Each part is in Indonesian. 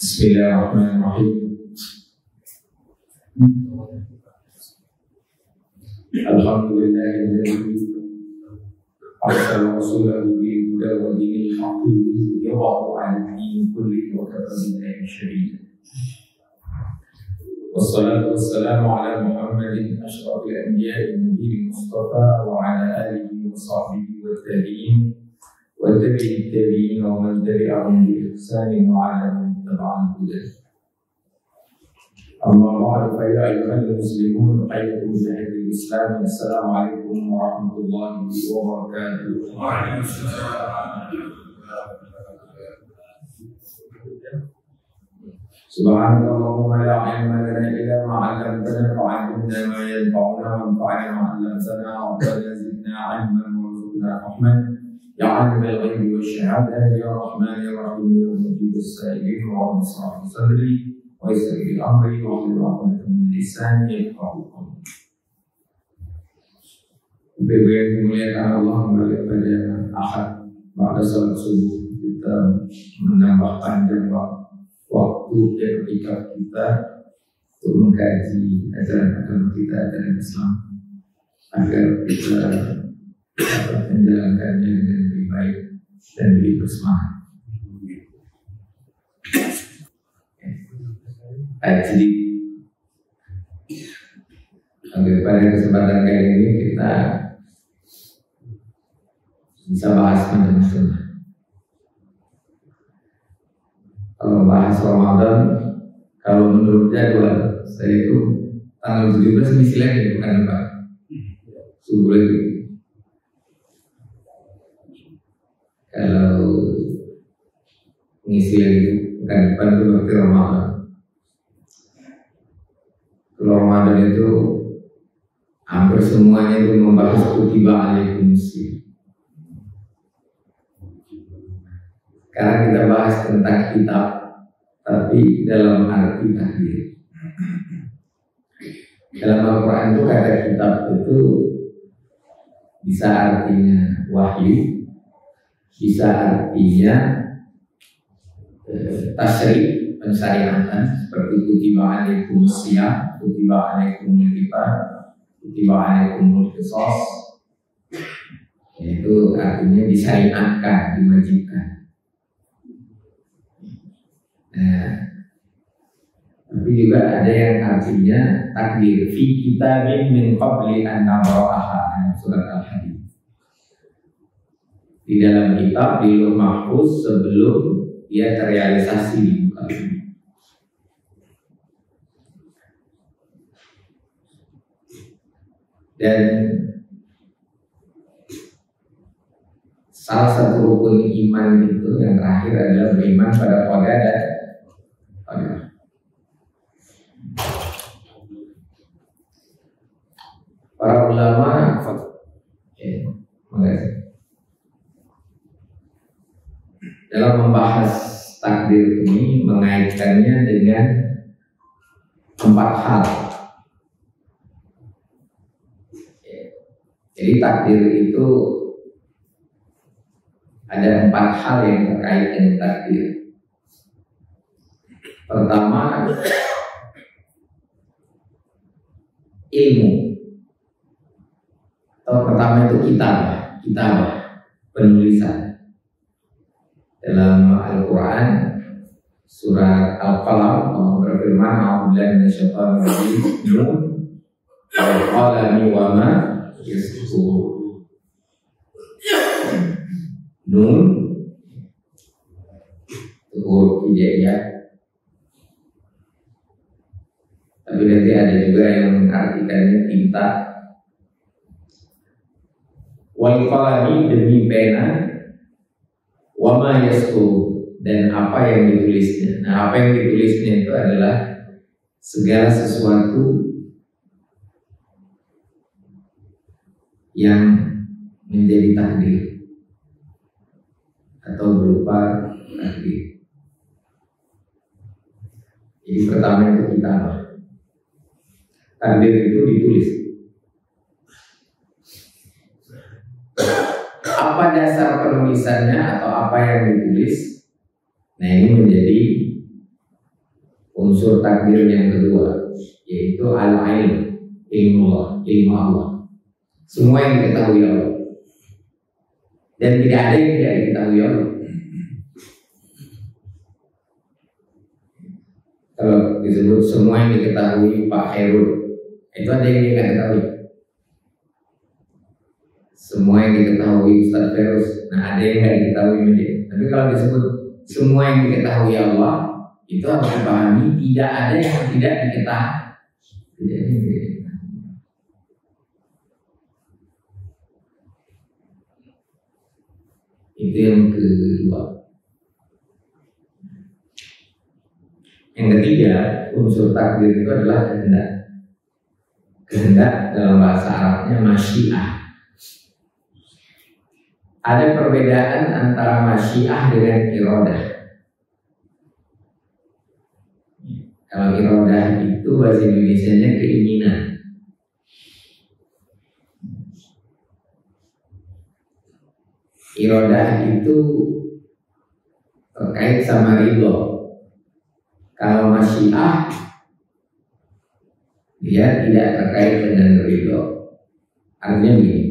Bismillahirrahmanirrahim. Alhamdulillahilladzi arsala rasulahu bil huda wa dinil haqqi liyudhhirahu 'ala dini kullihi wa kafa billahi shahida. Wassalatu wassalamu ala Muhammadin asyrafil anbiya'i nabiyil mustafa wa ala alihi wa sahbihi wa tabi'in wa tabi'it tabi'in wa man tabi'ahum bi ihsanin wa ala man tabi'ahum bi ihsan. Amma ba'du fa ya ayyuhal muslimun hayyakum bihadil Islam. Assalamualaikum warahmatullahi wabarakatuh. Waalaikumsalam. Subhanallahumma la ilma lana illa ma 'allamtana fa'allimna ma yanfa'una wanfa'na ma 'allamtana wa zidna 'ilman warzuqna rahman ya 'alimul ghaibi wasyahadati ya rahman ya rahim ya mujibus sa'ilin wa bismillah sadri wa yassir amri wa hlul 'uqdatam min lisani yafqahu qawli. Yang dimuliakan Allah, kembali pada Ahad pada salat subuh kita menambah panjang waktu ketika kita untuk mengkaji ajaran agama kita, ajaran Islam, agar kita dapat menjalankannya dengan lebih baik dan lebih bersemangat. Jadi pada kesempatan kali ini kita bisa bahas tentang sunnah. Kalau bahas Ramadan, kalau menurut jadwal saya itu tanggal 17 misi lagi, bukan Pak? Subuh lagi. Kalau misi lagi bukan depan itu berarti Ramadan. Kalau Ramadan itu hampir semuanya itu membahas kutiba alaikum muslim. Sekarang kita bahas tentang kitab, tapi dalam arti takdir. Dalam Al-Quran itu kata kitab itu bisa artinya wahyu, bisa artinya tasyri', pensyariatan, seperti kutiba alaikum siyam, kutiba alaikum kitab, kutiba alaikum qisas. Itu artinya disyariatkan, diwajibkan. Tapi juga ada yang artinya takdir, fi kitabin min qabli an nabra'aha, surat Al-Hadid. Di dalam kitab di Lauh Mahfuz sebelum ia terrealisasi di muka bumi. Dan salah satu rukun iman itu yang terakhir adalah beriman pada qada dan qadar. Para ulama dalam membahas takdir ini mengaitkannya dengan 4 hal. Jadi takdir itu ada 4 hal yang terkait dengan takdir. Pertama, ilmu. Atau pertama itu kitabah, penulisan. Dalam Al-Quran surat Al-Qalam Allah berfirman, a'udzubillahi minasyaitonir rajim, Nun wal qalami wa ma yasturun. Nun huruf hijaiyah. Tapi nanti ada juga yang mengartikannya tinta. Wal qalami, demi pena, wa ma yasturun, dan apa yang ditulisnya. Nah, apa yang ditulisnya itu adalah segala sesuatu yang menjadi takdir atau berupa takdir. Jadi pertama itu kitabah. Takdir itu ditulis. Apa dasar penulisannya atau apa yang ditulis? Nah, ini menjadi unsur takdir yang kedua, yaitu al-ilm, ilmu Allah. Semua yang diketahui Allah. Dan tidak ada yang tidak diketahui Allah. Kalau disebut semua yang diketahui Pak Herul, itu ada yang tidak diketahui. Semua yang diketahui Ustaz Ferus, nah ada yang tidak diketahui dia. Tapi kalau disebut semua yang diketahui Allah, itu harus dipahami tidak ada yang tidak diketahui. Tidak ada yang tidak diketahui. Itu yang kedua. Yang ketiga, unsur takdir itu adalah kehendak. Kehendak dalam bahasa Arabnya masyiah. Ada perbedaan antara masyiah dengan iradah. Kalau iradah itu bahasa Indonesianya keinginan. Iradah itu terkait sama ridho. Kalau masyiah dia tidak terkait dengan ridho. Artinya begini,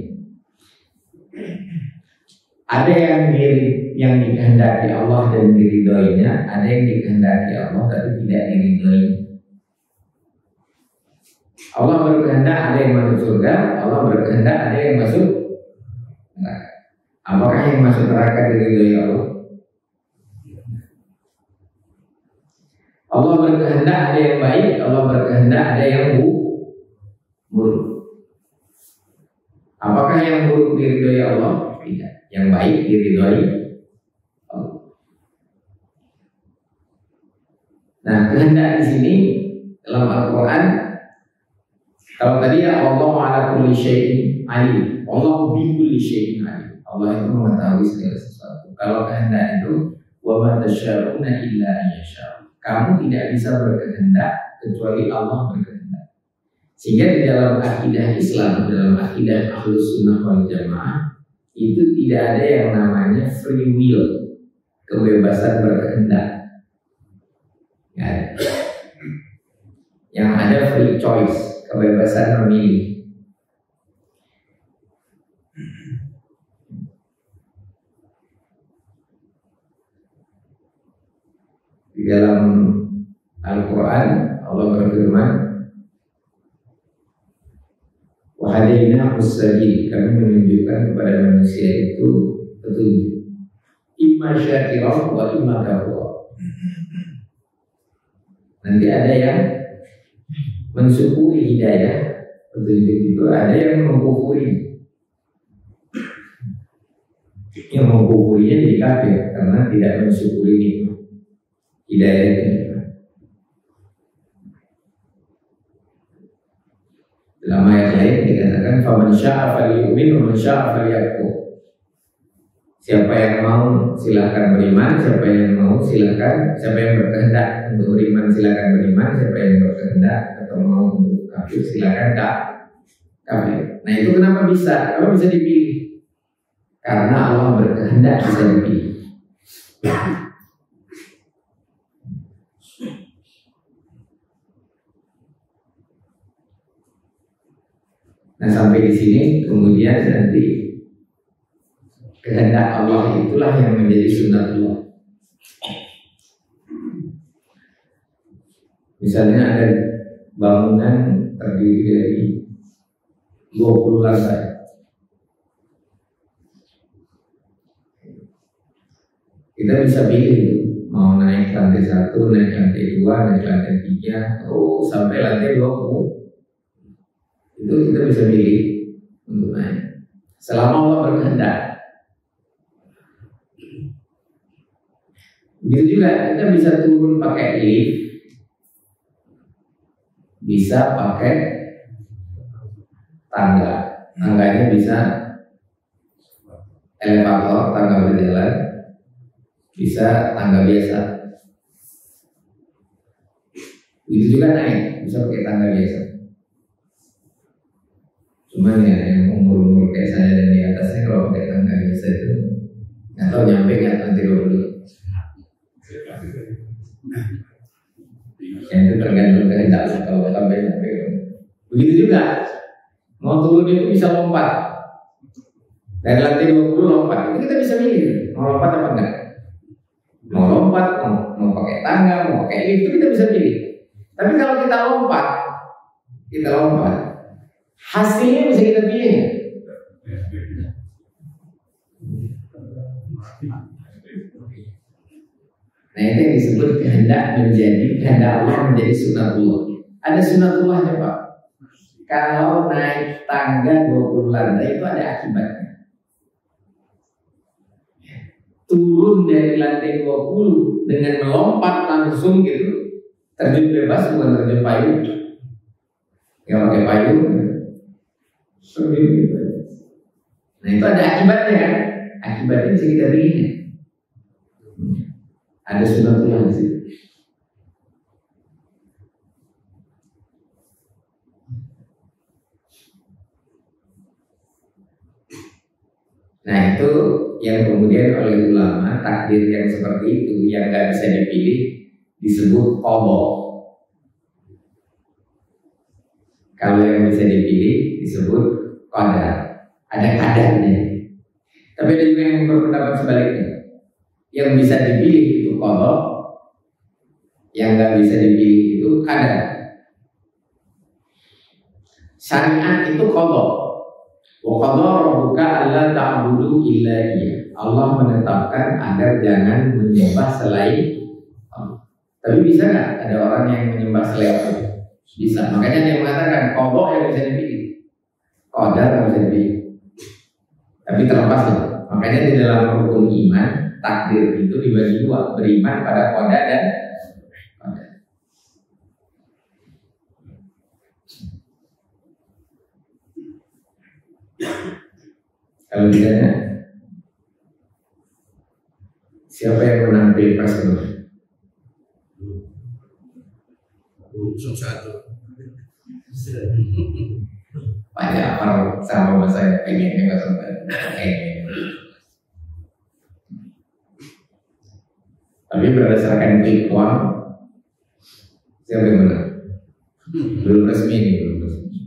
ada yang dikehendaki Allah dan diridhoinya, ada yang dikehendaki Allah tapi tidak diridhoinya. Allah berkehendak ada yang masuk surga, Allah berkehendak ada yang masuk neraka. Apakah yang masuk neraka diridhoi Allah? Allah berkehendak ada yang baik, Allah berkehendak ada yang buruk. Apakah yang buruk diridhoi Allah? Tidak. Yang baik diridhoi Allah. Nah, kehendak di sini dalam Al-Quran, kalau tadi ya Allah ala kulli syai'in alim, Allah bi kulli syai'in alim. Allah itu mengetahui segala sesuatu. Kalau kehendak itu wa ma tasya'una illa an yasha'. Kamu tidak bisa berkehendak kecuali Allah berkehendak. Sehingga di dalam akidah Islam, dalam akidah Ahlus Sunnah wal Jamaah, itu tidak ada yang namanya free will, kebebasan berkehendak. Ya. Yang ada free choice, kebebasan memilih. Di dalam Al-Quran Allah berfirman, wahadaina as-sabil, kami menunjukkan kepada manusia itu petunjuk, imma syakirah wa imma kafurah. Nanti ada yang mensyukuri hidayah petunjuk itu, ada yang mengkufuri. Yang mengkufurinya jadi kafir karena tidak mensyukuri nikmat hidayah itu. Dalam ayat lain dikatakan faman syaa'a falyu'min wa man syaa'a falyakfur. Siapa yang mau silakan beriman, siapa yang mau silakan, siapa yang berkehendak untuk beriman silakan beriman, siapa yang berkehendak atau mau untuk kafir silakan kafir. Nah, itu kenapa bisa? Kalau bisa dipilih? Karena Allah berkehendak bisa dipilih. Nah, sampai di sini kemudian nanti kehendak Allah itulah yang menjadi sunnatullah. Misalnya ada bangunan terdiri dari 20 lantai. Kita bisa pilih mau naik lantai 1, naik lantai 2, naik lantai 3, sampai lantai 20. Itu kita bisa pilih untuk naik selama Allah berkehendak. Begitu juga kita bisa turun pakai lift, bisa pakai tangga. Tangganya bisa elevator, tangga berjalan, bisa tangga biasa. Begitu juga naik, bisa pakai tangga biasa. Cuman ya yang umur kayak saya dan di atasnya kalau pakai tangga biasa itu nggak tahu nyampe nggak nanti dulu. Yang itu tergantung kehendak kalau sampai. Begitu juga mau turun itu bisa lompat dari lantai 20 lompat, itu kita bisa milih mau lompat apa enggak. Mau lompat, mau pakai tangga, mau pakai lift, itu kita bisa pilih. Tapi kalau kita lompat, hasilnya bisa kita pilih. Nah itu yang disebut kehendak Allah menjadi sunatullah. Ada sunatullahnya Pak. Kalau naik tangga 20 lantai itu ada akibatnya. Turun dari lantai 20 dengan melompat langsung gitu, terjun bebas bukan terjun payung. Nggak pakai payung. Nah itu ada akibatnya kan? Akibatnya bisa kita pilih. Ada sunatullah di situ. Nah itu yang kemudian oleh ulama takdir yang seperti itu yang nggak bisa dipilih disebut qadha. Kalau yang bisa dipilih disebut qadar. Ada kadarnya. Tapi ada juga yang berpendapat sebaliknya. Yang bisa dipilih itu qadha, yang nggak bisa dipilih itu qadar. Syariat itu qadha. Wa qadara rabbuka alla ta'budu illa iya. Allah menetapkan agar jangan menyembah selain Allah. Tapi bisa nggak ada orang yang menyembah selain Allah? Bisa. Makanya dia mengatakan qadha yang bisa dipilih, qadar yang bisa dipilih. Tapi terlepas lah. Makanya di dalam rukun iman takdir itu dibagi dua, beriman pada qadar dan qadar. Kalau ditanya siapa yang menang pilpres kemarin? 01. Pak Ja'far sama saya pengennya 01. Tapi berdasarkan quick count siapa yang menang? Belum resmi nih, belum resmi.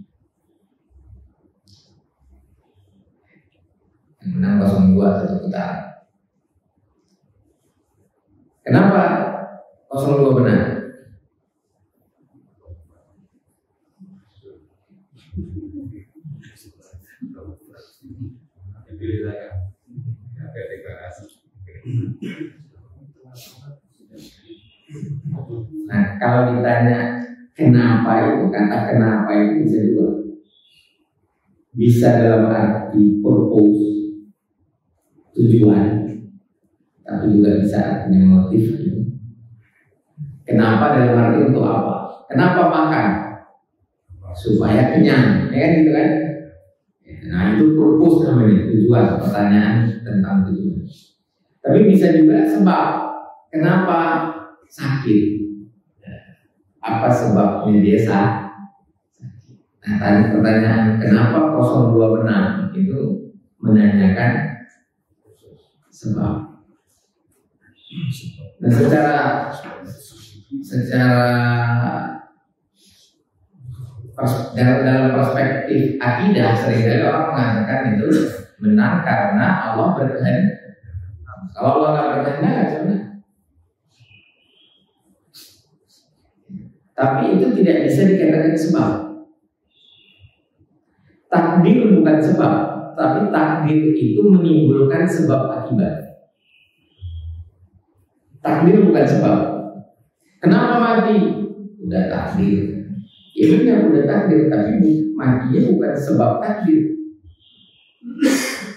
Yang menang 02 satu putaran. Kenapa 02 menang? Nah, kalau ditanya kenapa itu, kata kenapa itu bisa dua. Bisa dalam arti purpose, tujuan, tapi juga bisa artinya motif. Kenapa dalam arti untuk apa? Kenapa makan? Supaya kenyang, ya kan gitu kan? Nah itu purpose namanya, tujuan, pertanyaan tentang tujuan. Tapi bisa juga sebab. Kenapa sakit? Apa sebabnya dia sakit? Nah tadi pertanyaan kenapa 02 menang itu menanyakan sebab. Nah dalam perspektif akidah seringkali orang mengatakan itu menang karena Allah berkehendak. Kalau Allah nggak berkehendak sebenarnya. Tapi itu tidak bisa dikatakan sebab. Takdir bukan sebab, tapi takdir itu menimbulkan sebab akibat. Takdir bukan sebab. Kenapa mati? Udah takdir. Ya benar udah takdir, tapi matinya bukan sebab takdir.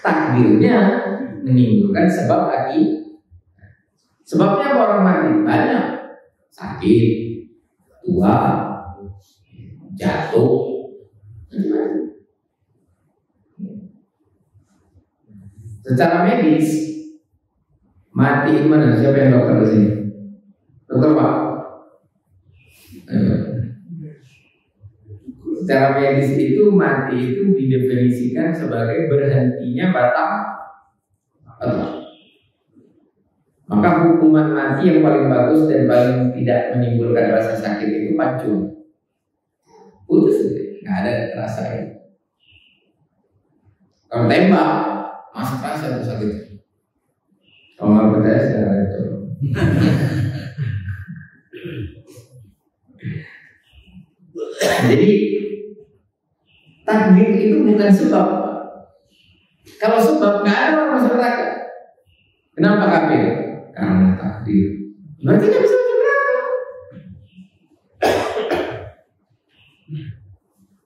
Takdirnya menimbulkan sebab akibat. Sebabnya apa orang mati? Banyak. Sakit, tua, jatuh, secara medis mati mana? Siapa yang dokter di sini? Dokter Pak. Secara medis itu mati itu didefinisikan sebagai berhentinya batang otak. Maka hukuman mati yang paling bagus dan paling tidak menimbulkan rasa sakit itu pacung. Putus, nggak ada rasa itu. Kalau tembak, masuk rasa tuh sakit. Kalau nggak percaya sekarang itu. Jadi takdir itu bukan sebab. Kalau sebab nggak ada orang masuk neraka. Kenapa kafir? Karena takdir. Berarti nggak bisa masuk neraka.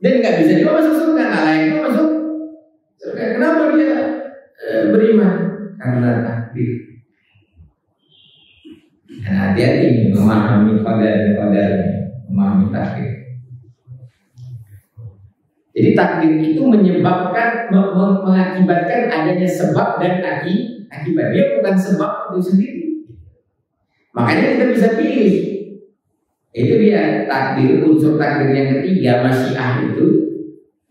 Dan nggak bisa juga masuk surga. Nggak layak juga masuk surga. Kenapa dia beriman? Karena takdir. Dan hati-hati memahami qadar-qadarnya, memahami takdir. Jadi takdir itu menyebabkan, mengakibatkan adanya sebab dan akibat. Dia bukan sebab itu sendiri. Makanya kita bisa pilih. Itu dia takdir, unsur takdir yang ketiga, masyiah itu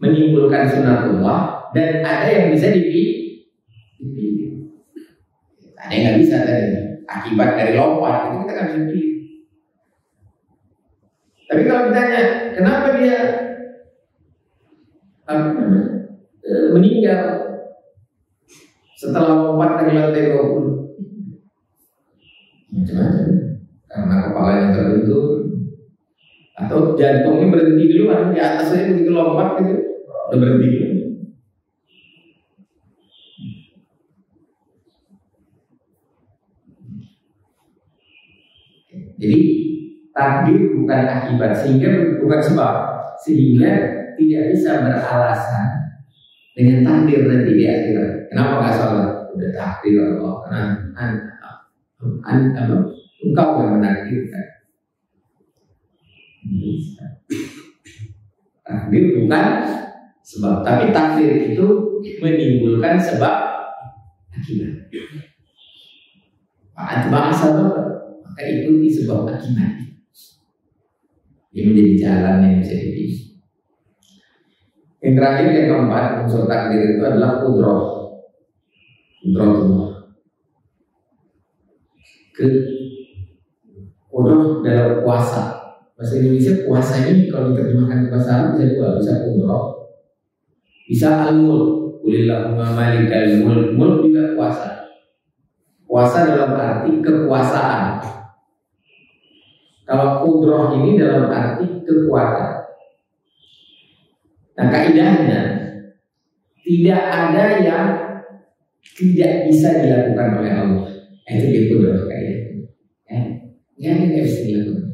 menimbulkan sunatullah dan ada yang bisa dipilih. Ada yang nggak bisa tadi. Akibat dari lompat itu kita nggak bisa pilih. Tapi kalau ditanya kenapa dia meninggal setelah lompat dari lantai 20, macam-macam, karena kepalanya terbentur atau jantungnya berhenti duluan di atasnya begitu lompat gitu udah berhenti dulu. Jadi takdir bukan akibat, sehingga bukan sebab, sehingga tidak bisa beralasan dengan takdir nanti di akhirat. Kenapa nggak sholat? Udah takdir Allah, karena engkau yang menakdirkan. Takdir bukan sebab, tapi takdir itu menimbulkan sebab akibat. Bahasa maka ikuti sebab akibat. Ini menjadi jalan yang bisa dipilih. Yang terakhir, yang keempat, unsur takdir itu adalah qudrah. Qudrah qudrah dalam kuasa. Bahasa Indonesia kuasa ini kalau diterjemahkan ke bahasa Arab bisa dua, bisa qudrah, bisa al-mulk. Qulillahumma malikal mulk. Mulk juga kuasa. Kuasa dalam arti kekuasaan. Kalau qudrah ini dalam arti kekuatan. Nah, kaidahnya tidak ada yang tidak bisa dilakukan oleh Allah. Itu dia qudrah kaidahnya. Yang tidak bisa dilakukan.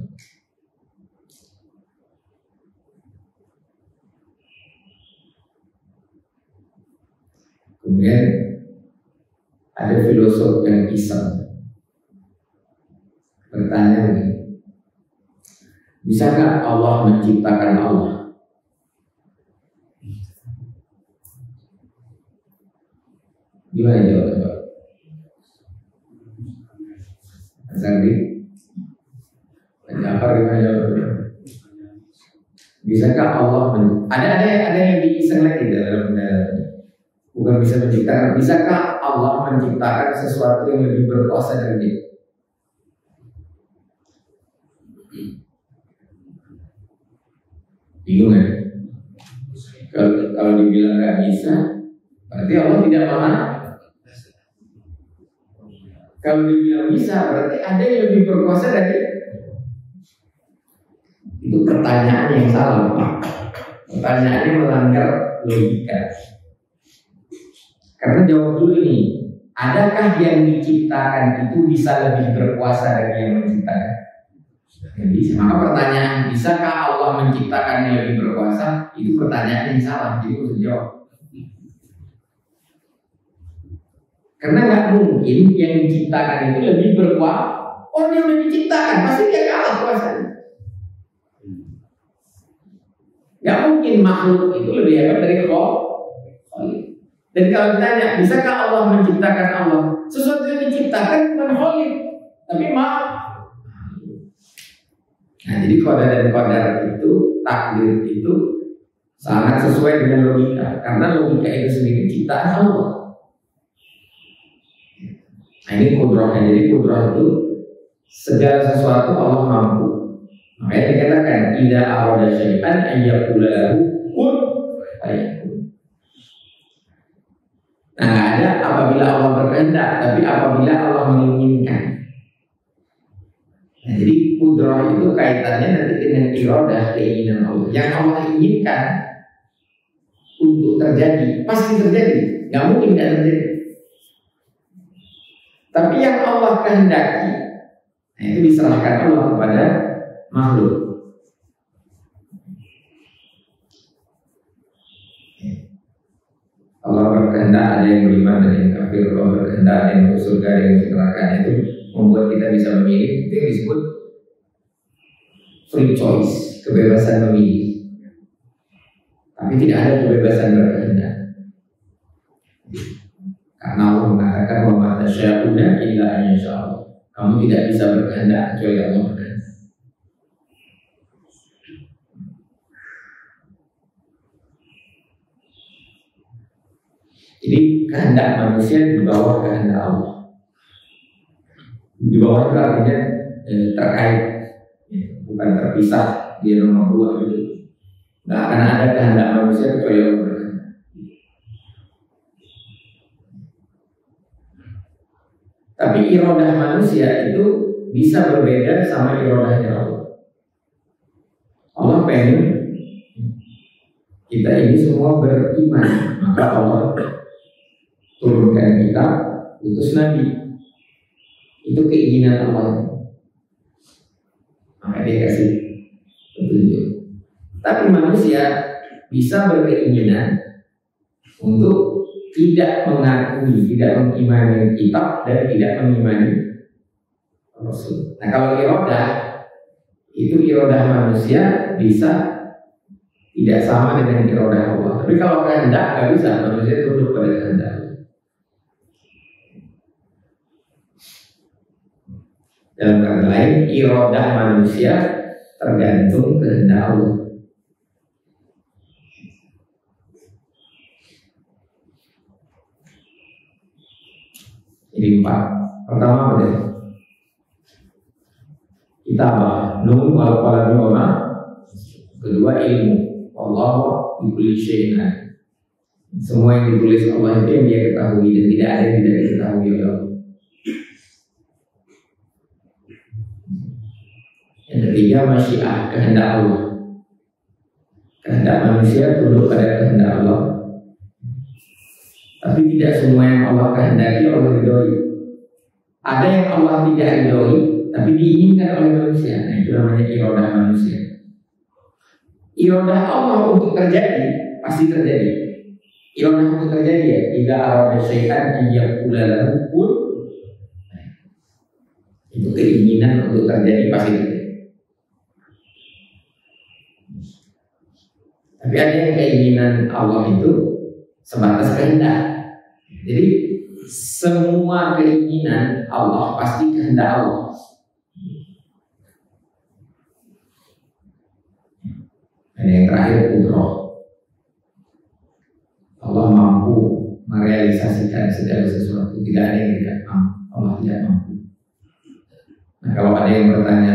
Kemudian ada filosof yang iseng bertanya begini, bisakah Allah menciptakan Allah? Gimana jawabnya? Sandi, Jafar gimana jawabnya? Bisakah Allah ada yang lebih iseng lagi dalam bukan bisa menciptakan. Bisakah Allah menciptakan sesuatu yang lebih berkuasa dari dia? Bingung ya? Kalau dibilang nggak bisa, berarti Allah tidak maha. Kalau dibilang bisa, berarti ada yang lebih berkuasa dari dia. Itu pertanyaan yang salah, Pak. Pertanyaannya melanggar logika. Karena jawab dulu ini, adakah yang diciptakan itu bisa lebih berkuasa dari yang menciptakan? Bisa. Maka pertanyaan, bisakah Allah menciptakan yang lebih berkuasa? Itu pertanyaan yang salah, jadi harus dijawab. Karena nggak mungkin yang diciptakan itu lebih berkuasa. Orang yang udah diciptakan pasti dia kalah kuasanya. Nggak mungkin makhluk itu lebih hebat dari Allah. Dan kalau ditanya, bisakah Allah menciptakan Allah? Sesuatu yang diciptakan bukan Khalik, tapi makhluk. Nah, jadi qadar dan qadar itu, takdir itu sangat sesuai dengan logika, karena logika itu sendiri ciptaan Allah. Nah, ini kudrahnya. Jadi kudrah itu segala sesuatu Allah mampu. Makanya dikatakan idza arada syai'an ayyaqula lahu kun fayakun. Nah, ada apabila Allah berkehendak, tapi apabila Allah menginginkan. Nah, jadi kudrah itu kaitannya nanti dengan iradah, keinginan Allah. Yang Allah inginkan untuk terjadi, pasti terjadi. Nggak mungkin nggak terjadi. Tapi yang Allah kehendaki, nah itu diserahkan Allah kepada makhluk. Allah berkehendak ada yang beriman dan yang kafir. Allah berkehendak ada yang masuk surga, ada yang masuk neraka. Itu membuat kita bisa memilih. Itu yang disebut free choice, kebebasan memilih. Tapi tidak ada kebebasan berkehendak. Karena Allah mengatakan wa ma tasyauna illa an yasha Allah. Kamu tidak bisa berkehendak kecuali Allah berkehendak. Jadi kehendak manusia di bawah kehendak Allah. Di bawah itu artinya terkait, bukan terpisah. Dia nomor 2 gitu. Nggak akan ada kehendak manusia kecuali Allah berkehendak. Tapi iradah manusia itu bisa berbeda sama iradahnya Allah. Allah pengen kita ini semua beriman, maka Allah turunkan kita, utus Nabi. Itu keinginan Allah. Maka dia kasih petunjuk. Tapi manusia bisa berkeinginan untuk tidak mengakui, tidak mengimani kitab dan tidak mengimani Rasul. Nah, kalau iradah itu iradah manusia bisa tidak sama dengan iradah Allah. Tapi kalau kehendak nggak bisa, manusia tunduk pada kehendak. Dalam kata lain, iradah manusia tergantung kehendak Allah. Jadi 4. Pertama apa deh? Kitabah, Nun wal qalam wa ma. Kedua ilmu. Wallahu bi kulli syai'in alim. Semua yang ditulis Allah itu yang dia ketahui dan tidak ada yang tidak diketahui oleh Allah. Yang ketiga masyiah, kehendak Allah. Kehendak manusia tunduk pada kehendak Allah. Tapi tidak semua yang Allah kehendaki Allah ridhoi. Ada yang Allah tidak ridhoi, tapi diinginkan oleh manusia. Nah, itu namanya iradah manusia. Iradah Allah untuk terjadi pasti terjadi. Iradah untuk terjadi ya. Idza arada syai'an ayyaqula lahu kun. Itu keinginan untuk terjadi pasti terjadi. Tapi ada yang keinginan Allah itu sebatas kehendak. Jadi semua keinginan Allah pasti kehendak Allah. Dan yang terakhir kudrah. Allah mampu merealisasikan segala sesuatu. Tidak ada yang tidak mampu. Allah tidak mampu. Nah, kalau ada yang bertanya,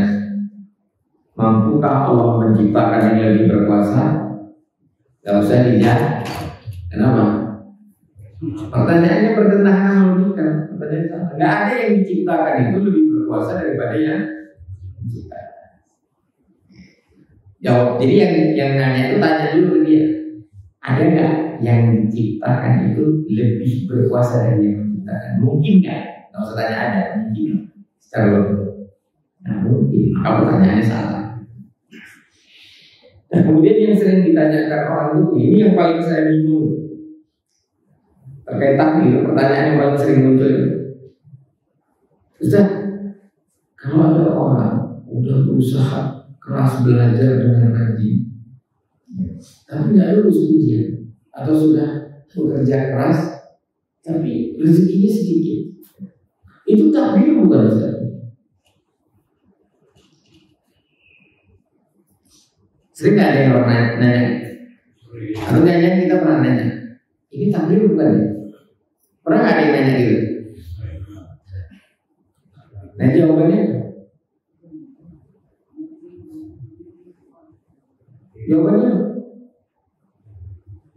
mampukah Allah menciptakan yang lebih berkuasa? Gak usah dijawab. Kenapa? Pertanyaannya bertentangan sama logika. Pertanyaan sama. Gak ada yang diciptakan itu lebih berkuasa daripada yang menciptakan. Jawab. Jadi yang nanya itu tanya dulu ke dia. Ada nggak yang diciptakan itu lebih berkuasa dari yang menciptakan? Mungkin nggak? Nggak usah tanya ada. Mungkin. Secara logika. Nah mungkin. Maka pertanyaannya salah. Nah kemudian yang sering ditanyakan orang itu, ini yang paling saya bingung terkait takdir. Pertanyaan yang paling sering muncul, Ustaz, kalau ada orang udah berusaha keras belajar dengan rajin, tapi nggak lulus ujian, atau sudah bekerja keras tapi rezekinya sedikit, itu takdir bukan Ustaz? Sering gak ada yang orang nanya? Atau jangan kita pernah nanya, ini takdir bukan ya? Pernah gak ada yang nanya gitu? Nah jawabannya,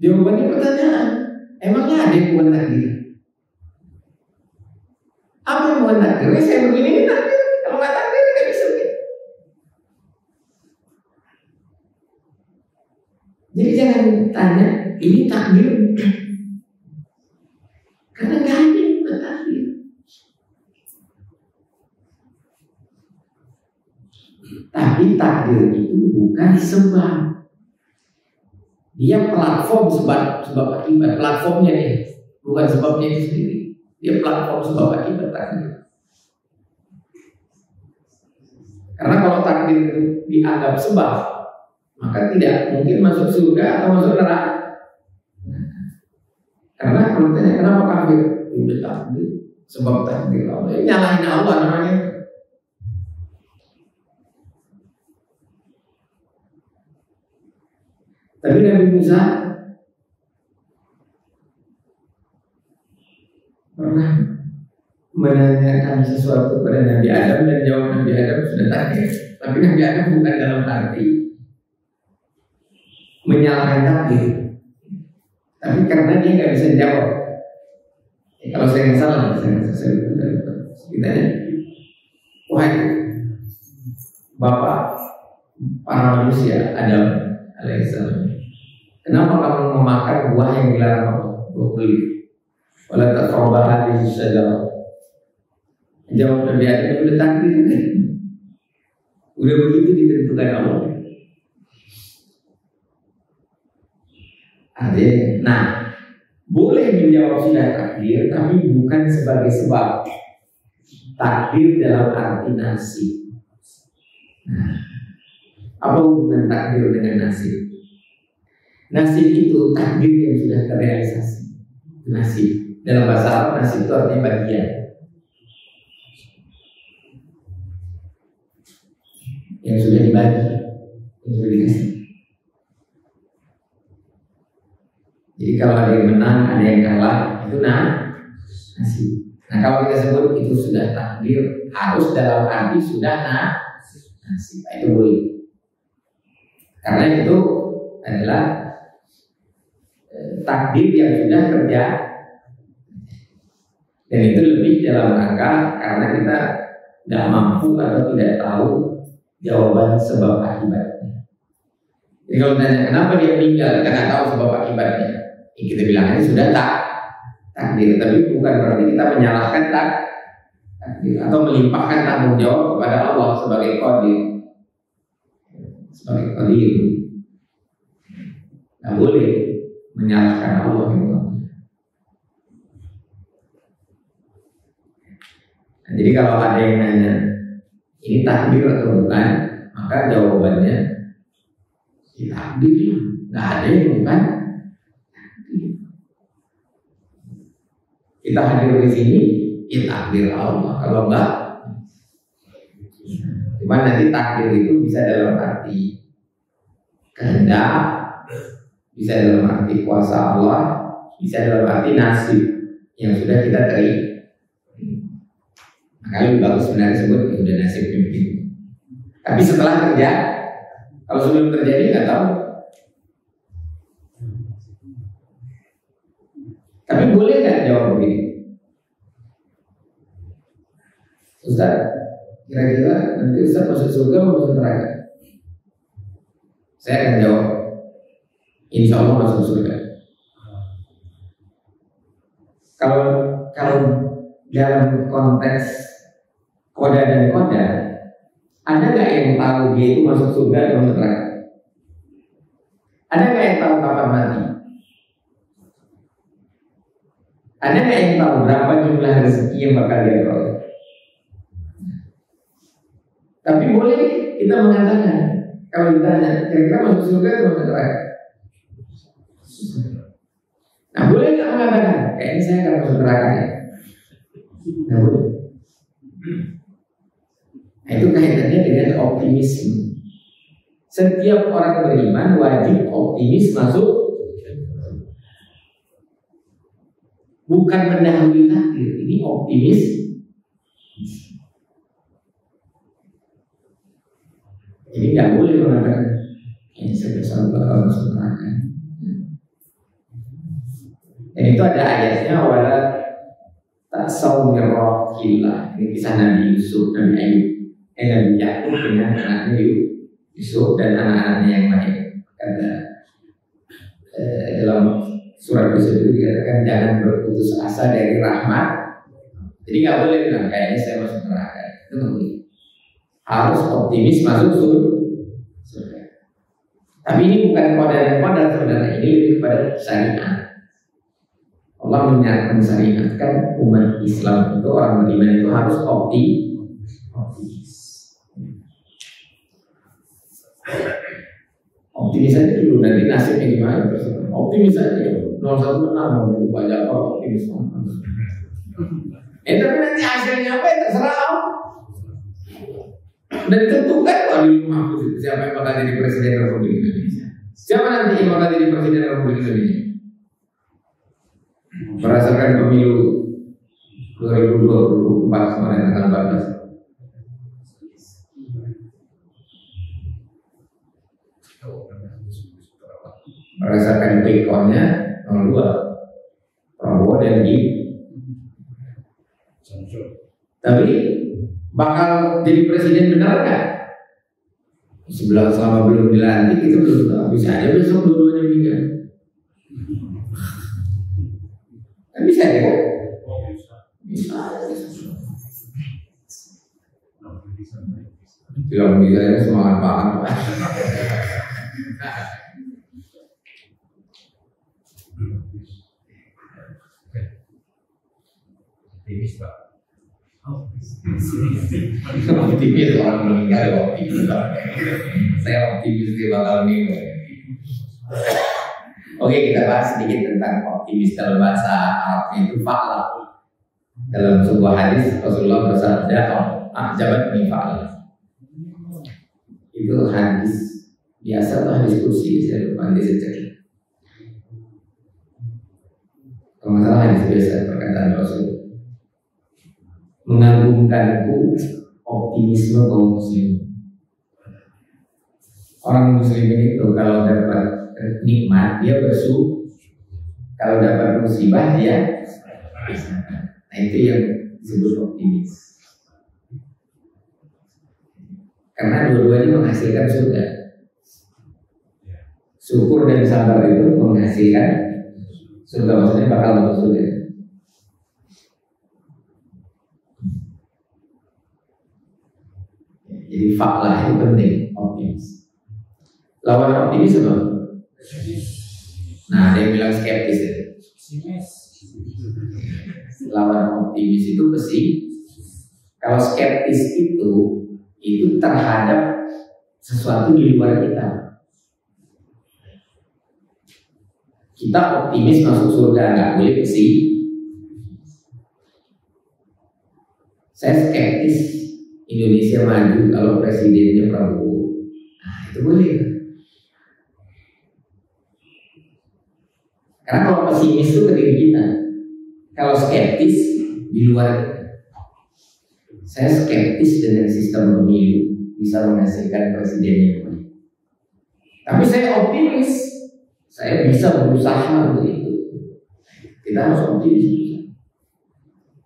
jawabannya pertanyaan. Emangnya ada yang bukan takdir? Apa yang bukan takdir? Saya begini ini takdir. Kalau nggak takdir nggak bisa begini. Jadi jangan tanya ini takdir, karena nggak ada yang bukan takdir. Tapi takdir itu bukan sebab. Dia platform sebab akibat. Platformnya nih, bukan sebabnya itu sendiri. Dia platform sebab akibat takdir. Karena kalau takdir itu dianggap sebab, maka tidak mungkin masuk surga atau masuk neraka. Karena kalau tanya kenapa kafir? Udah takdir, sebab takdir Allah. Nyalahin Allah namanya. Tapi Nabi Musa pernah menanyakan sesuatu kepada Nabi Adam dan jawab Nabi Adam sudah takdir. Tapi Nabi Adam bukan dalam arti menyalahkan takdir, tapi karena dia nggak bisa jawab. Kalau saya nggak salah, kita wahai Bapak para manusia Adam alaihissalam, kenapa kamu memakan buah yang dilarang Allah? Buah beli. Walau tak terobah hadis saja. Jawab Nabi Adam, udah takdir. Udah begitu ditentukan Allah. Artinya, nah, boleh menjawab sudah takdir, tapi bukan sebagai sebab. Takdir dalam arti nasib. Nah, apa hubungan takdir dengan nasib? Nasib itu takdir yang sudah terrealisasi. Nasib dalam bahasa Arab, nasib itu artinya bagian yang sudah dibagi, yang sudah dikasih. Jadi kalau ada yang menang, ada yang kalah, itu nasib. Nah kalau kita sebut itu sudah takdir, harus dalam arti sudah nasib. Itu boleh. Karena itu adalah takdir yang sudah kerja, dan itu lebih dalam rangka karena kita nggak mampu atau tidak tahu jawaban sebab akibatnya. Jadi kalau tanya kenapa dia meninggal, kita nggak tahu sebab akibatnya, ya kita bilang aja sudah takdir. Tapi bukan berarti kita menyalahkan takdir atau melimpahkan tanggung jawab kepada Allah sebagai qadir. Sebagai qadir, nggak boleh menyalahkan Allah. Nah, jadi kalau ada yang nanya ini takdir atau bukan, maka jawabannya ya takdir. Nggak ada yang bukan. Kita hadir di sini, ya takdir Allah. Kalau enggak, cuma nanti takdir itu bisa dalam arti kehendak, bisa dalam arti kuasa Allah, bisa dalam arti nasib yang sudah kita terima. Maka lebih bagus sebenarnya sebut ya udah nasibnya begitu. Tapi setelah kerja, kalau sebelum terjadi nggak tahu. Tapi boleh nggak jawab begini? Ustaz, kira-kira nanti Ustaz masuk surga atau masuk neraka? Saya akan jawab, insya Allah masuk surga. Kalau dalam konteks koda dan koda, ada nggak yang tahu dia itu masuk surga atau masuk neraka? Ada nggak yang tahu kapan mati? Ada nggak yang tahu berapa jumlah rezeki yang bakal dia peroleh? Tapi boleh kita mengatakan, kalau ditanya kira-kira masuk surga atau masuk neraka? Nah boleh nggak mengatakan kayaknya saya akan masuk neraka ya? Nah boleh. Nah, itu kaitannya dengan optimisme. Setiap orang beriman wajib optimis masuk, bukan mendahului takdir. Ini optimis. Ini nggak boleh mengatakan ini sebesar bakal masuk neraka. Dan itu ada ayatnya wala tasawwirahillah. Ini kisah Nabi Yusuf, Nabi Ayub, Nabi Yakub dengan anaknya Yusuf dan anak-anaknya yang lain. Kata dalam surat Yusuf itu dikatakan jangan berputus asa dari rahmat. Jadi nggak boleh bilang kayaknya saya masuk neraka. Itu nggak boleh. Harus optimis masuk surga. Tapi ini bukan qadar sebenarnya, ini lebih kepada syariat. Allah mensyariatkan umat Islam itu, orang beriman itu harus optimis. Optimis aja dulu, nanti nasibnya gimana terserah. Optimis aja, 01 menang, mau banyak orang optimis. Tapi nanti hasilnya apa ya terserah. Dan ditentukan oleh Mahfuz itu siapa yang bakal jadi Presiden Republik Indonesia. Siapa nanti yang bakal jadi Presiden Republik Indonesia? Berdasarkan pemilu 2024 kemarin tanggal 14. Berdasarkan quick-count-nya 02 Prabowo dan tapi bakal jadi presiden benar nggak? Selama belum dilantik itu belum tahu. Bisa aja besok dua-duanya meninggal. Kan bisa ya? Bisa. Bilang bisa ya semangat banget. Optimis Pak. Optimis orang meninggal optimis. Saya optimis dia bakal meninggal. Oke, kita bahas sedikit tentang optimis dalam bahasa Arab itu fa'la. Dalam sebuah hadis Rasulullah bersabda, "Ajabatni fa'la." Itu hadis biasa atau hadis kursi, saya lupa nanti saya cek. Kalau masalah hadis biasa perkataan Rasul, mengagumkanku optimisme kaum muslim. Orang muslim itu kalau dapat nikmat dia bersyukur, kalau dapat musibah dia nah itu yang disebut optimis. Karena dua-duanya menghasilkan surga. Syukur dan sabar itu menghasilkan surga, maksudnya bakal masuk surga. Jadi faklah itu penting, optimis. Lawan optimis apa? Nah, ada yang bilang skeptis ya. Lawan optimis itu pesimis. Kalau skeptis itu terhadap sesuatu di luar kita. Kita optimis masuk surga, nggak boleh pesimis. Saya skeptis Indonesia maju kalau presidennya Prabowo. Nah, itu boleh. Karena kalau pesimis itu ke diri kita, kalau skeptis di luar kita. Saya skeptis dengan sistem pemilu bisa menghasilkan presiden yang baik. Tapi saya optimis, saya bisa berusaha untuk itu. Kita harus optimis.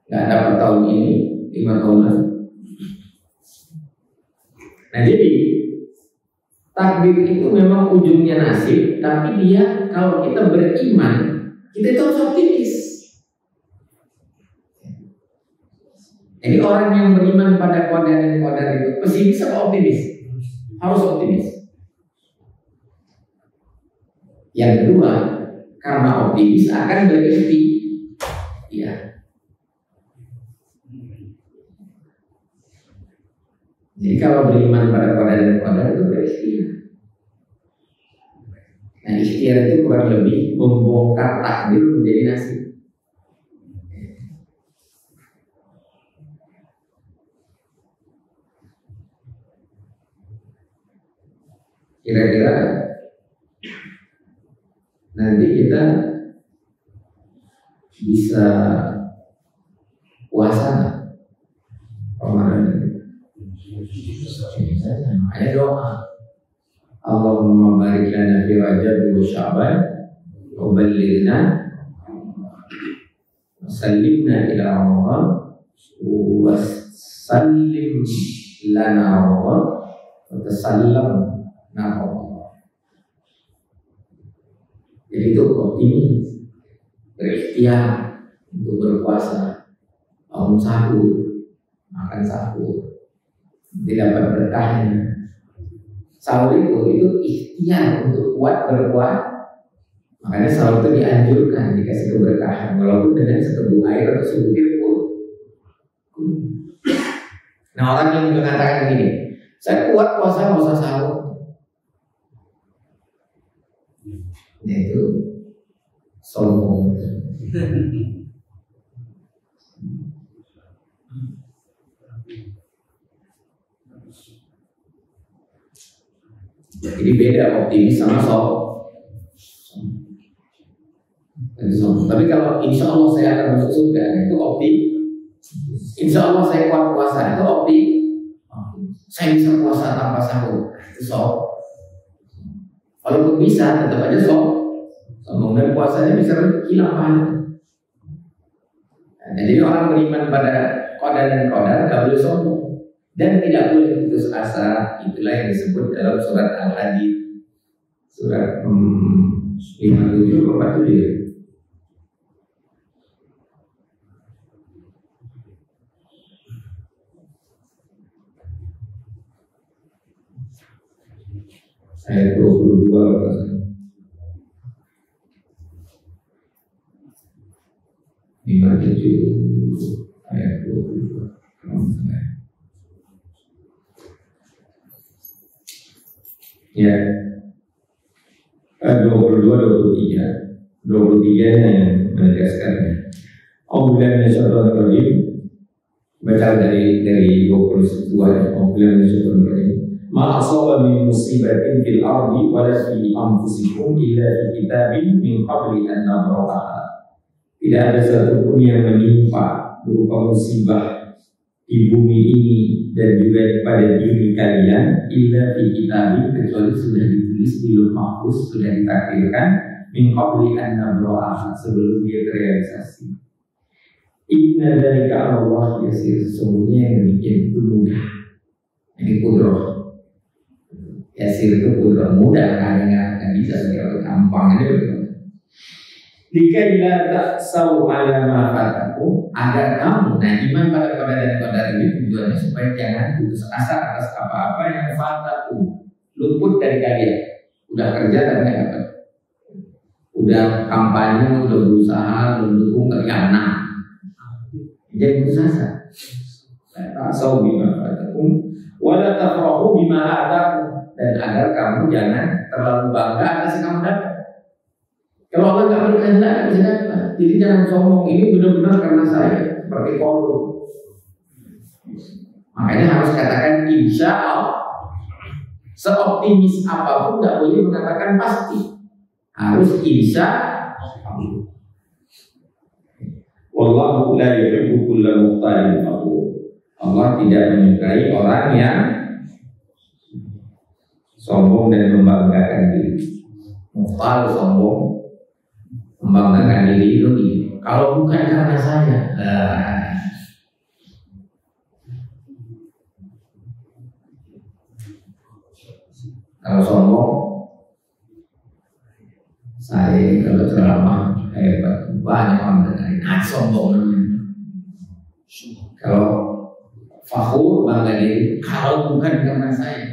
Nggak dapat tahun ini, 5 tahun lagi. Nah jadi takdir itu memang ujungnya nasib, tapi dia kalau kita beriman, kita itu harus optimis. Jadi orang yang beriman pada qadar itu pesimis atau optimis? Harus optimis. Yang kedua, karena optimis akan berikhtiar. Jadi kalau beriman pada qadar itu berikhtiar. Nah, ikhtiar itu kurang lebih membongkar takdir menjadi nasib. Kira-kira nanti kita bisa puasa Ramadan. Ini saja. Makanya doa. Allahumma barik lana fi Rajab wa Sya'ban wa ballighna sallimna ila Ramadan wa sallim lana Ramadan wa tasallam Ramadan. Jadi itu optimis, berikhtiar untuk berpuasa, bangun sahur, makan sahur, tidak berberkahnya. Sahur itu ikhtiar untuk kuat berpuasa. Makanya sahur itu dianjurkan, dikasih keberkahan, walaupun dengan seteguk air atau sebutir pun. Nah, orang yang mengatakan begini, saya kuat puasa nggak usah sahur, nah itu sombong. Jadi beda optimis sama sombong. Tapi kalau insya Allah saya akan masuk surga, itu optimis. Insya Allah saya kuat puasa, itu optimis. Saya bisa puasa tanpa sahur, itu sombong. Walaupun bisa, tetap aja sombong. Dan puasanya bisa hilang pahala. Nah, jadi orang beriman pada qadar dan qadar tidak boleh sombong dan tidak boleh putus asa. Itulah yang disebut dalam surat Al-Hadid, surat 57-47. Ayat 22 57 ayat 22. Ya, 22-23 yang menegaskannya. Auzubillahi minasyaitonir rajim. Baca dari 22 ya. Auzubillahi minasyaitonir rajim. Ma asaba min musibatin fil ardi wala fi anfusikum illa fi kitabin min qabli an nabraha. Tidak ada satupun yang menimpa berupa musibah di bumi ini dan juga pada diri kalian illa fi kitabin, kecuali sudah ditulis di lauh mahfuz, sudah ditakdirkan min qabli an nabraha, sebelum dia terrealisasi. Inna dzalika 'ala Allah yasir, sesungguhnya yang demikian itu mudah. Ini kudrah. Yasir itu kudrah, mudah, nggak bisa segala gampang ini betul. Dikailah tak saw ala ma fatakum, agar kamu, nah iman pada qadar dan qadar ini tujuannya supaya jangan putus asa atas apa-apa yang fatakum, luput dari kalian. Udah kerja tapi nggak dapat, udah kampanye, udah berusaha, mendukung kerjaan, jadi putus asa. Tak saw bima fatakum, wala tafrahu bima atakum, dan agar kamu jangan terlalu bangga atas yang kamu dapat. Kalau Allah nggak berkehendak, nggak bisa dapat. Jadi jangan sombong, ini benar-benar karena saya, seperti Qaul. Makanya harus katakan insya Allah. Seoptimis apapun nggak boleh mengatakan pasti, harus insya Allah. Wallahu la yuhibbu kulla mukhtalin fakhur. Allah tidak menyukai orang yang sombong dan membanggakan diri. Mukhtal, sombong, membanggakan diri itu kalau bukan karena saya. Kalau sombong, saya kalau ceramah hebat, banyak orang dengerin. Sombong. Kalau fakhur, bangga diri, kalau bukan karena saya,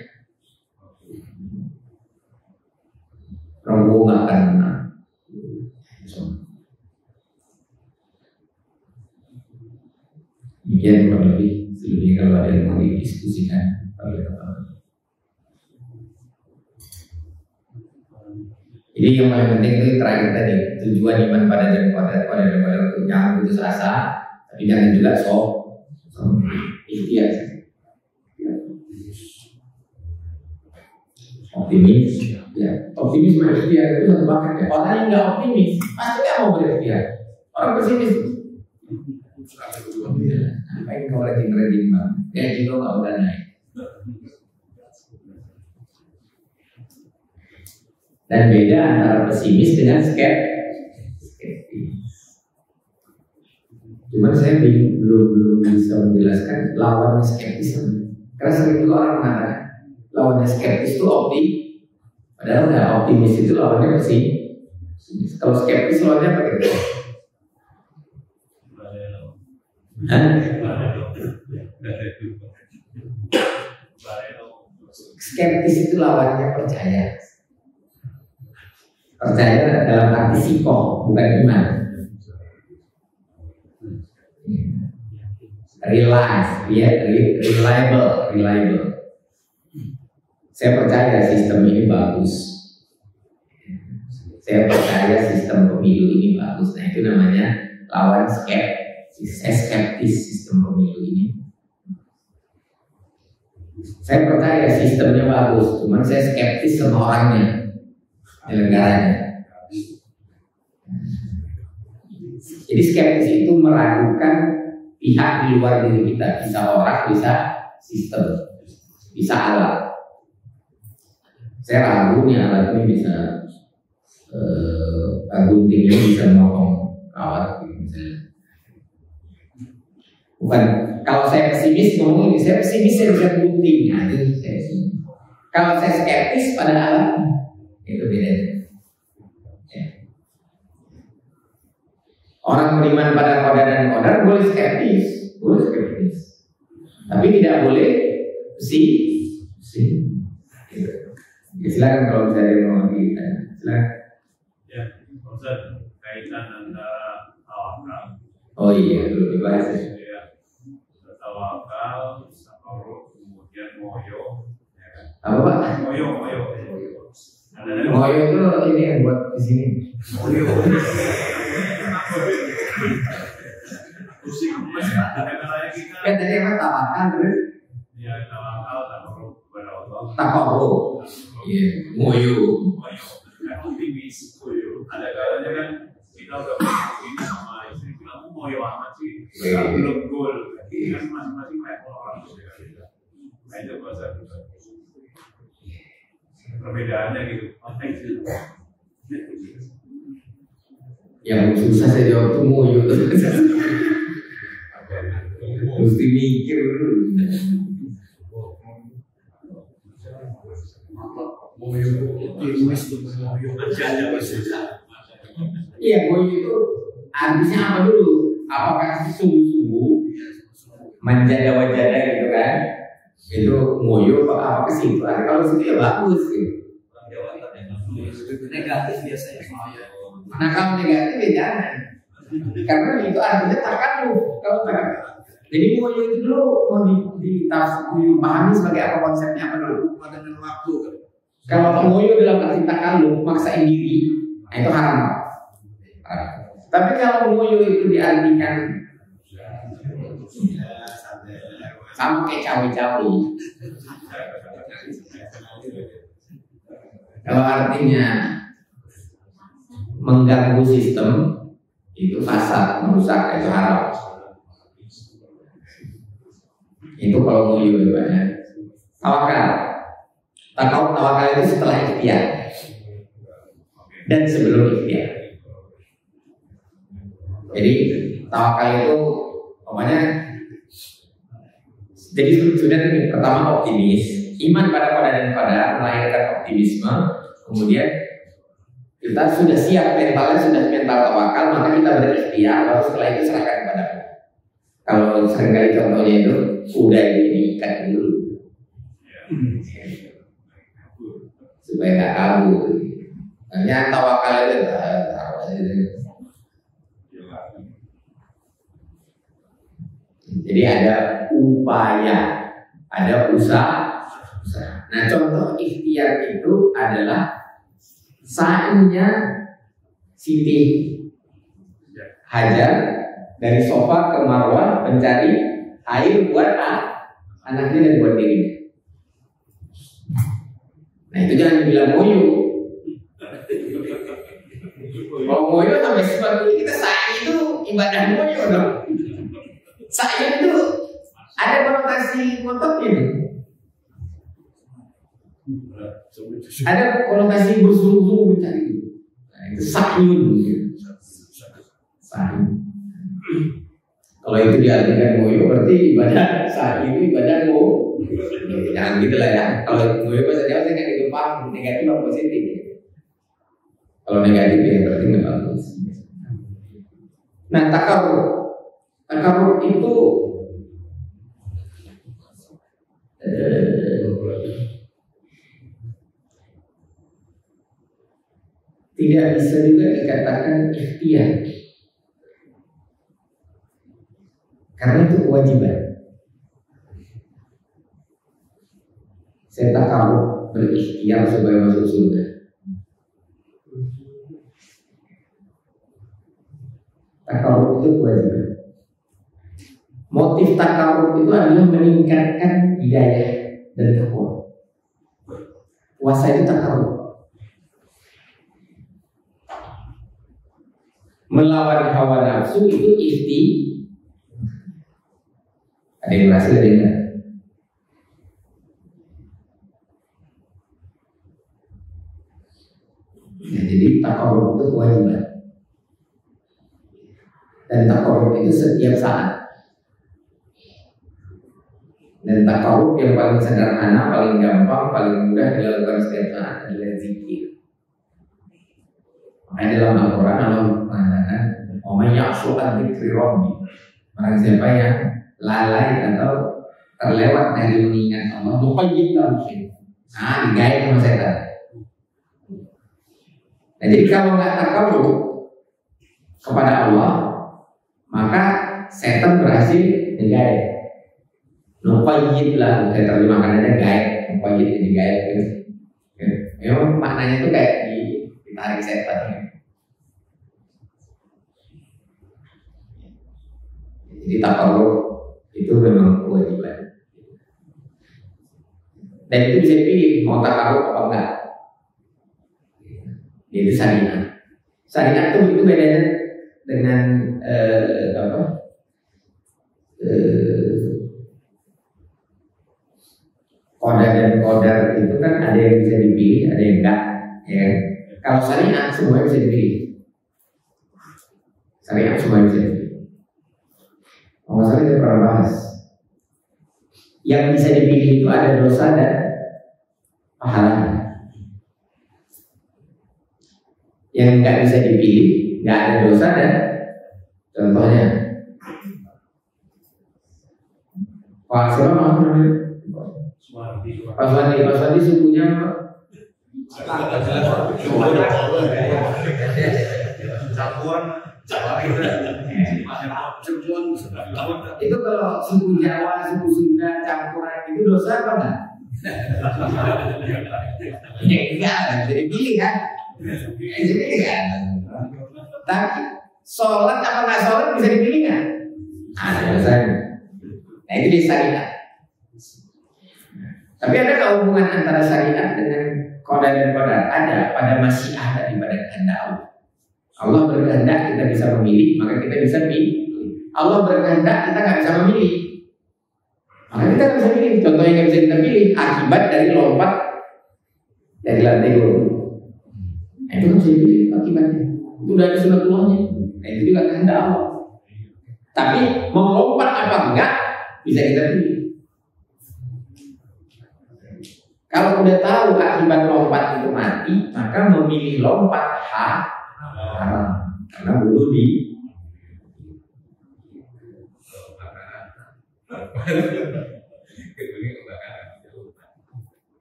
rombong nggak akan menang. Demikian kurang lebih. Sebelumnya kalau ada yang mau didiskusikan, jadi yang paling penting itu terakhir tadi, tujuan iman pada dan pada jangan putus asa, tapi jangan juga ikhtiar. Optimis, ya. Optimis sama ikhtiar itu satu paket. Orang yang nggak optimis pasti nggak mau berikhtiar. Orang pesimis. Ngapain kau rajin-rajin bang? Gaji lo nggak udah naik. Dan beda antara pesimis dengan skeptis. Cuman saya belum bisa menjelaskan lawan skeptisme. Karena sering juga orang mengatakan lawannya skeptis itu optimis. Padahal nggak, optimis itu lawannya pesimis. Kalau skeptis lawannya apa gitu? Skeptis itu lawannya percaya. Percaya dalam arti siko, bukan iman. Reliable. Saya percaya sistem ini bagus. Saya percaya sistem pemilu ini bagus. Nah itu namanya lawan skeptis. Saya skeptis sistem pemilu ini. Saya percaya sistemnya bagus, cuman saya skeptis sama orangnya, negaranya. Jadi skeptis itu meragukan pihak di luar diri kita, bisa orang, bisa sistem, bisa alat. Saya ragu nih alat ini bisa gunting ini bisa motong kawat gitu misalnya. Bukan, kalau saya pesimis ngomong ini, saya pesimis saya bisa gunting, nah itu saya pesimis. Kalau saya skeptis pada alat, itu beda. Ya. Orang beriman pada qadar dan qadar boleh skeptis, tapi tidak boleh pesimis. Gitu. Ya, silakan kalau misalnya mau lagi, silakan. Ya, Ustaz, kaitan antara tawakal. Oh iya, dulu dibahas ya. Tawakal, sabarut, kemudian moyo. Ya kan? Apa Pak? Moyo. Moyo itu ini yang buat di sini. Moyo. Pusing. Kan tadi apa tawakal terus? Ya, tawakal, tabaruk kepada Allah. Takarrub. Iya, moyo. Kan optimis. Ada kalanya kan kita udah ini sama istri bilang moyo amat sih. Belum goal. Kan masing-masing level orang berbeda. Nah itu bahasa perbedaannya gitu. Yang susah saya jawab tuh moyo. Mesti mikir dulu. Iya, moyo itu artinya apa dulu? Apakah sungguh-sungguh menjaga wajahnya gitu kan? Itu moyo apa ke situ? Kalau situ ya bagus gitu. Negatif biasanya. Nah kalau negatif ya jangan. Karena itu artinya takaluf. Kalau jadi moyo itu dulu mau dipahami sebagai apa konsepnya apa dulu? Dengan waktu. Kalau moyo dalam arti takaluf, maksain diri, nah itu haram. Tapi kalau moyo itu diartikan sama kayak cawe-cawe. Kalau artinya mengganggu sistem, itu fasad, merusak, itu haram. Itu kalau moyo itu ya. Tawakal itu setelah ikhtiar dan sebelum ikhtiar. Jadi tawakal itu pokoknya jadi sudah pertama optimis, iman pada qadar dan qadar melahirkan optimisme, kemudian kita sudah siap mentalnya, sudah mental tawakal, maka kita berikhtiar, lalu setelah itu serahkan kepada Allah. Kalau seringkali contohnya itu udah diikat dulu supaya nggak kabur. Hanya tawakal itu jadi ada upaya, ada usaha. Nah contoh ikhtiar itu adalah sa'inya Siti Hajar dari sofa ke Marwah mencari air buat anaknya dan buat dirinya. Nah itu jangan dibilang moyo. Kalau moyo sampai seperti kita sa'i itu ibadah moyo dong. Sa'i itu ada konotasi kontoknya. Ada konotasi bersungguh-sungguh mencari itu. Nah, itu sahyun. Sahyun. Kalau itu diartikan ngoyo berarti ibadah sahih itu ibadah ngoyo. Jangan gitu lah ya. Kalau ngoyo bahasa Jawa saya nggak gitu paham negatif atau positif. Kalau negatif ya berarti nggak bagus. Nah takarrub itu tidak bisa juga dikatakan ikhtiar, karena itu kewajiban. Saya takarrub berikhtiar supaya masuk surga. Takarrub itu kewajiban. Motif takarrub itu adalah meningkatkan hidayah dan takwa. Puasa itu takarrub. Melawan hawa nafsu itu ada yang berhasil, ada yang enggak. Ya, jadi takarrub itu kewajiban. Dan takarrub itu setiap saat. Dan takarrub yang paling sederhana, paling gampang, paling mudah dilakukan setiap saat adalah zikir. Makanya dalam Al-Quran Allah mengatakan "Wa ya'shu an dzikri rabbi", orang siapa yang lalai atau terlewat dari mengingat Allah, nuqayyid lahu syaitan. Nah, digait sama setan. Nah, jadi kalau nggak takarrub kepada Allah, maka setan berhasil digait. Nuqayyid lahu, saya terjemahkan aja gait, nuqayyid jadi gait. Memang maknanya itu kayak ditarik setan. Jadi takarrub itu memang kewajiban. Dan itu bisa dipilih mau takarrub apa enggak. Itu syariat. Syariat itu bedanya dengan qadar dan qadar itu kan ada yang bisa dipilih, ada yang enggak. Ya. Kalau syariat semuanya bisa dipilih. Syariat semuanya bisa dipilih. Masalah kita pernah bahas. Yang bisa dipilih itu ada dosa dan pahala. Yang nggak bisa dipilih, nggak ada dosa dan contohnya. Pak siapa namanya? Pak Swandi sukunya apa? Itu kalau suku Jawa, suku Sunda campuran itu dosa apa enggak? Ya enggak, jadi pilih kan? Jadi kan? Tapi sholat apa enggak sholat bisa dipilih kan? Ada dosanya. Nah itu di syariat. Tapi ada nggak hubungan antara syariat dengan qada dan qadar? Ada, pada masyiah daripada kehendak Allah. Allah berkehendak kita bisa memilih, maka kita bisa pilih. Allah berkehendak kita nggak bisa memilih, maka kita nggak bisa pilih. Contoh yang nggak bisa kita pilih akibat dari lompat dari lantai 2. Nah itu kan bisa dipilih akibatnya. Itu dari sunatullahnya. Nah itu juga kehendak Allah. Tapi mau lompat apa enggak bisa kita pilih. Kalau udah tahu akibat lompat itu mati, maka memilih lompat haram. Karena dulu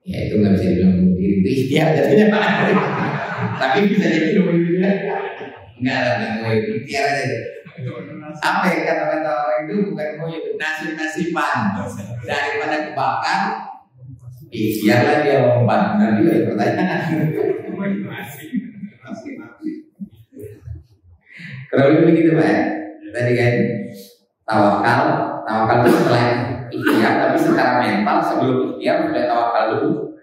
ya itu nggak bisa dibilang bunuh diri, itu ikhtiar jadinya Pak. Tapi bisa jadi bunuh diri nggak ada ikhtiar aja. Apa yang kata-kata orang itu bukan mau nasib-nasiban daripada kebakar. Ikhtiarlah dia lompat. Nanti ada pertanyaan. Kalau lebih begitu Pak. Tadi kan tawakal itu setelah ikhtiar, tapi secara mental sebelum ikhtiar sudah tawakal dulu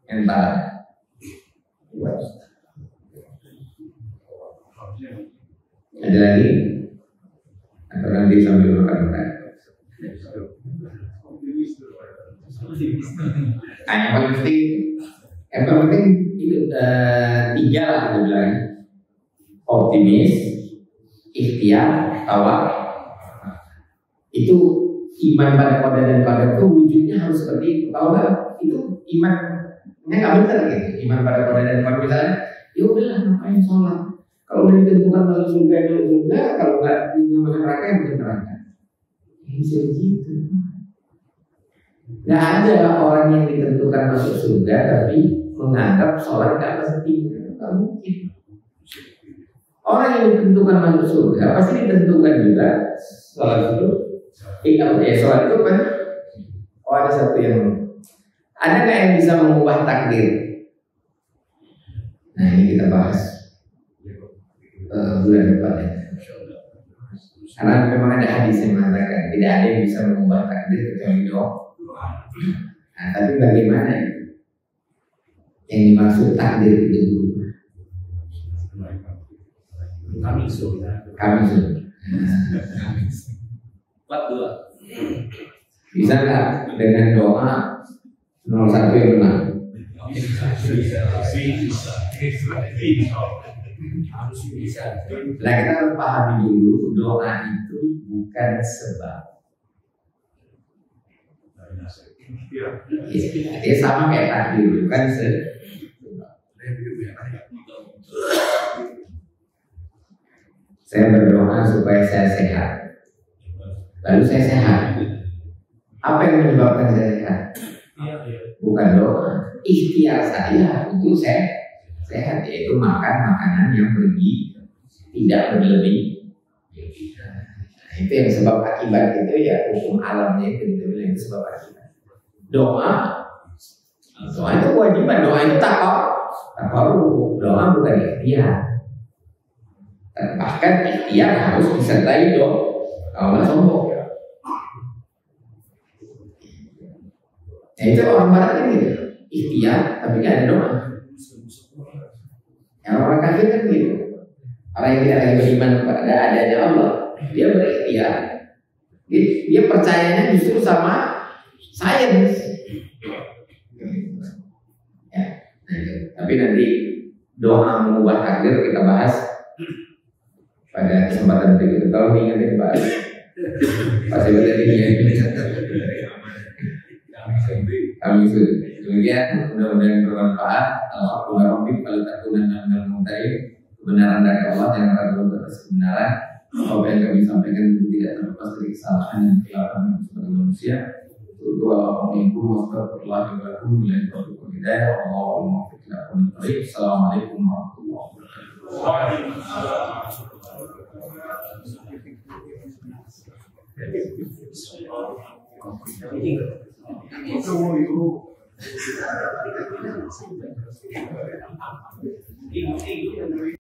mental. Ada lagi? Atau nanti sambil makan-makan? Yang paling penting Yang penting itu tiga lah kita bilang. Optimis, ikhtiar, tawakal. Itu iman pada qadar dan qadar itu wujudnya harus seperti itu. Kalau nggak itu imannya nggak benar gitu. Iman pada qadar dan qadar misalnya, ya udahlah ngapain sholat. Kalau udah ditentukan masuk surga itu surga, kalau nggak masuk neraka yang masuk neraka. Bisa begitu. Nggak ada orang yang ditentukan masuk surga tapi menganggap sholat nggak penting. Nggak mungkin. Orang yang ditentukan masuk surga pasti ditentukan juga sholat itu. Sholat itu kan. Oh ada satu yang ada nggak yang bisa mengubah takdir? Nah ini kita bahas bulan depan ya. Karena memang ada hadis yang mengatakan tidak ada yang bisa mengubah takdir kecuali doa. Nah tapi bagaimana itu? Yang dimaksud takdir itu dulu. Kami sudah. Bisa nggak dengan doa 01 yang menang? Nah kita harus pahami dulu doa itu bukan sebab. Dia sama kayak takdir bukan sebab. Saya berdoa supaya saya sehat. Lalu saya sehat. Apa yang menyebabkan saya sehat? Bukan doa. Ikhtiar saya itu saya sehat, yaitu makan makanan yang bergizi, tidak berlebih. Nah, itu yang sebab akibat itu ya hukum alamnya itu bilang sebab akibat. Doa itu kewajiban. Doa itu takwa. Doa bukan ikhtiar. Bahkan ikhtiar harus disertai doa. Kalau nggak sombong. Nah itu orang barat ini ikhtiar tapi nggak ada doa. Yang orang kafir kan gitu. Orang yang tidak lagi beriman kepada adanya Allah, dia berikhtiar. Dia percayanya justru sama sains. Ya, tapi nanti doa mengubah takdir kita bahas pada kesempatan berikutnya. Kalau diingatin Pak pasti berarti ya. Kami sudah. Demikian mudah-mudahan bermanfaat. Alhamdulillah kalau takunan dan mengetahui kebenaran dari Allah yang ragu atas kebenaran. Apa yang kami sampaikan itu tidak terlepas dari kesalahan dan kekeliruan sebagai manusia. Assalamualaikum warahmatullahi wabarakatuh. Assalamualaikum warahmatullahi wabarakatuh.